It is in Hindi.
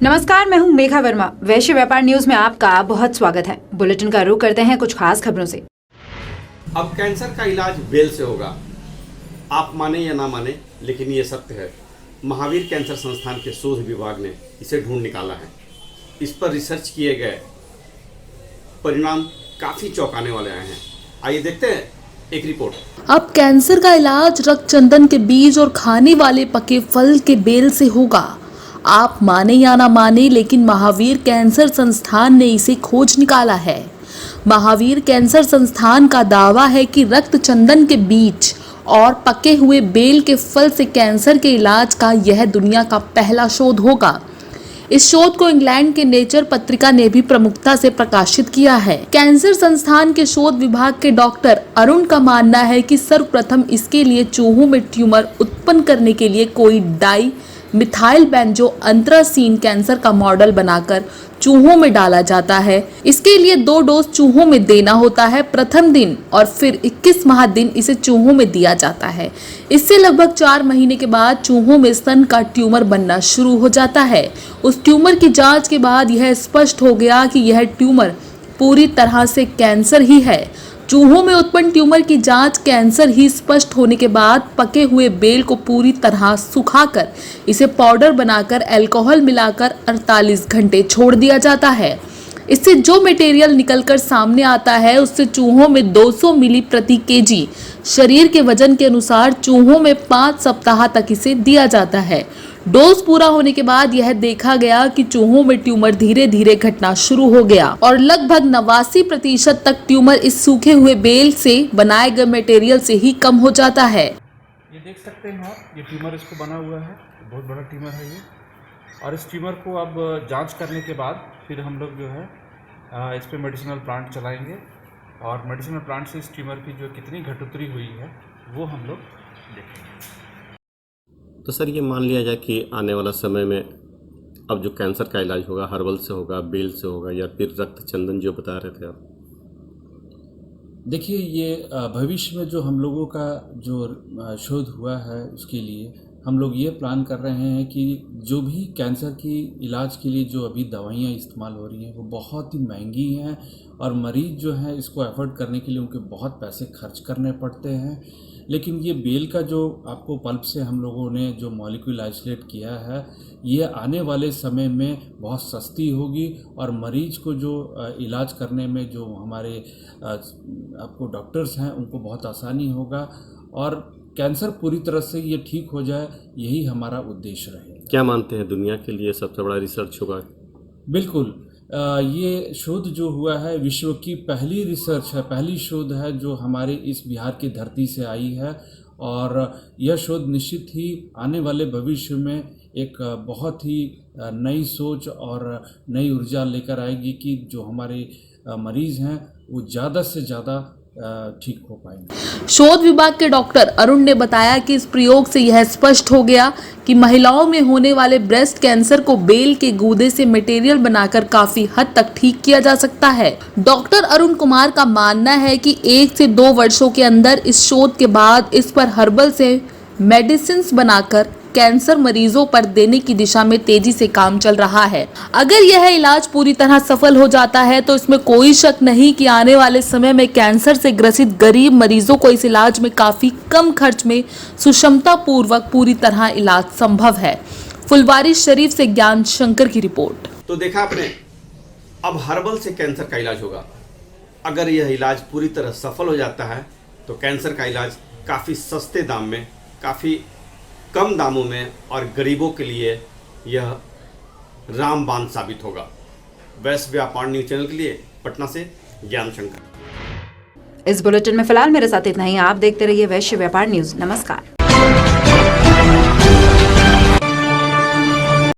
नमस्कार, मैं हूं मेघा वर्मा। वैश्य व्यापार न्यूज में आपका बहुत स्वागत है। बुलेटिन का रुख करते हैं कुछ खास खबरों से। अब कैंसर का इलाज बेल से होगा। आप माने या ना माने, लेकिन ये सत्य है। महावीर कैंसर संस्थान के शोध विभाग ने इसे ढूंढ निकाला है। इस पर रिसर्च किए गए परिणाम काफी चौंकाने वाले आए हैं। आइए देखते हैं एक रिपोर्ट। अब कैंसर का इलाज रक्त चंदन के बीज और खाने वाले पके फल के बेल से होगा। आप माने या ना माने, लेकिन महावीर कैंसर संस्थान ने इसे खोज निकाला है। महावीर कैंसर संस्थान का दावा है कि रक्त चंदन के बीज और पके हुए बेल के फल से कैंसर के इलाज का यह दुनिया का पहला शोध होगा। इस शोध को इंग्लैंड के नेचर पत्रिका ने भी प्रमुखता से प्रकाशित किया है। कैंसर संस्थान के शोध विभाग के डॉक्टर अरुण का मानना है कि सर्वप्रथम इसके लिए चूहों में ट्यूमर उत्पन्न करने के लिए कोई डाई मिथाइल बेंजो अंथ्रासीन कैंसर का मॉडल बनाकर चूहों में डाला जाता है। इसके लिए 2 डोज चूहों में देना होता है, प्रथम दिन और फिर 21 माह दिन इसे चूहों में दिया जाता है। इससे लगभग 4 महीने के बाद चूहों में स्तन का ट्यूमर बनना शुरू हो जाता है। उस ट्यूमर की जांच के बाद यह स्पष्ट हो गया कि यह ट्यूमर पूरी तरह से कैंसर ही है। चूहों में उत्पन्न ट्यूमर की जांच कैंसर ही स्पष्ट होने के बाद पके हुए बेल को पूरी तरह सुखाकर इसे पाउडर बनाकर अल्कोहल मिलाकर 48 घंटे छोड़ दिया जाता है। इससे जो मटेरियल निकलकर सामने आता है उससे चूहों में 200 मिली प्रति केजी शरीर के वजन के अनुसार चूहों में 5 सप्ताह तक इसे दिया जाता है। डोज पूरा होने के बाद यह देखा गया कि चूहों में ट्यूमर धीरे धीरे घटना शुरू हो गया और लगभग 89% तक ट्यूमर इस सूखे हुए बेल से बनाए गए मटेरियल से ही कम हो जाता है। ये देख सकते हैं आप, ये ट्यूमर इसको बना हुआ है, बहुत बड़ा ट्यूमर है ये। और इस ट्यूमर को अब जांच करने के बाद फिर हम लोग जो है इस पे मेडिसिनल प्लांट चलाएंगे और मेडिसिनल प्लांट से इस ट्यूमर की जो कितनी घटोतरी हुई है वो हम लोग देखेंगे। तो सर, ये मान लिया जाए कि आने वाला समय में अब जो कैंसर का इलाज होगा हर्बल से होगा, बेल से होगा, या फिर रक्त चंदन जो बता रहे थे आप? देखिए, ये भविष्य में जो हम लोगों का जो शोध हुआ है उसके लिए हम लोग ये प्लान कर रहे हैं कि जो भी कैंसर की इलाज के लिए जो अभी दवाइयाँ इस्तेमाल हो रही हैं वो बहुत ही महंगी हैं और मरीज़ जो हैं इसको अफोर्ड करने के लिए उनके बहुत पैसे खर्च करने पड़ते हैं। लेकिन ये बेल का जो आपको पल्प से हम लोगों ने जो मॉलिक्यूल आइसोलेट किया है, ये आने वाले समय में बहुत सस्ती होगी और मरीज़ को जो इलाज करने में जो हमारे आपको डॉक्टर्स हैं उनको बहुत आसानी होगा और कैंसर पूरी तरह से ये ठीक हो जाए, यही हमारा उद्देश्य रहे। क्या मानते हैं दुनिया के लिए सबसे बड़ा रिसर्च होगा? बिल्कुल, ये शोध जो हुआ है विश्व की पहली रिसर्च है, पहली शोध है जो हमारे इस बिहार की धरती से आई है और यह शोध निश्चित ही आने वाले भविष्य में एक बहुत ही नई सोच और नई ऊर्जा लेकर आएगी कि जो हमारे मरीज़ हैं वो ज़्यादा से ज़्यादा ठीक हो पाएंगे। शोध विभाग के डॉक्टर अरुण ने बताया कि इस प्रयोग से यह स्पष्ट हो गया कि महिलाओं में होने वाले ब्रेस्ट कैंसर को बेल के गूदे से मटेरियल बनाकर काफी हद तक ठीक किया जा सकता है। डॉक्टर अरुण कुमार का मानना है कि 1 से 2 वर्षों के अंदर इस शोध के बाद इस पर हर्बल से मेडिसिन बनाकर कैंसर मरीजों पर देने की दिशा में तेजी से काम चल रहा है। अगर यह इलाज पूरी तरह सफल हो जाता है तो इसमें कोई शक नहीं कि आने वाले समय में कैंसर से ग्रसित गरीब मरीजों को इस इलाज में काफी कम खर्च में सुक्षमता पूर्वक पूरी तरह इलाज संभव है। फुलवारीशरीफ से ज्ञान शंकर की रिपोर्ट। तो देखा आपने, अब हर्बल से कैंसर का इलाज होगा। अगर यह इलाज पूरी तरह सफल हो जाता है तो कैंसर का इलाज काफ़ी सस्ते दाम में, काफ़ी कम दामों में और गरीबों के लिए यह रामबाण साबित होगा। वैश्य व्यापार न्यूज चैनल के लिए पटना से ज्ञान शंकर। इस बुलेटिन में फिलहाल मेरे साथ इतना ही। आप देखते रहिए वैश्य व्यापार न्यूज। नमस्कार।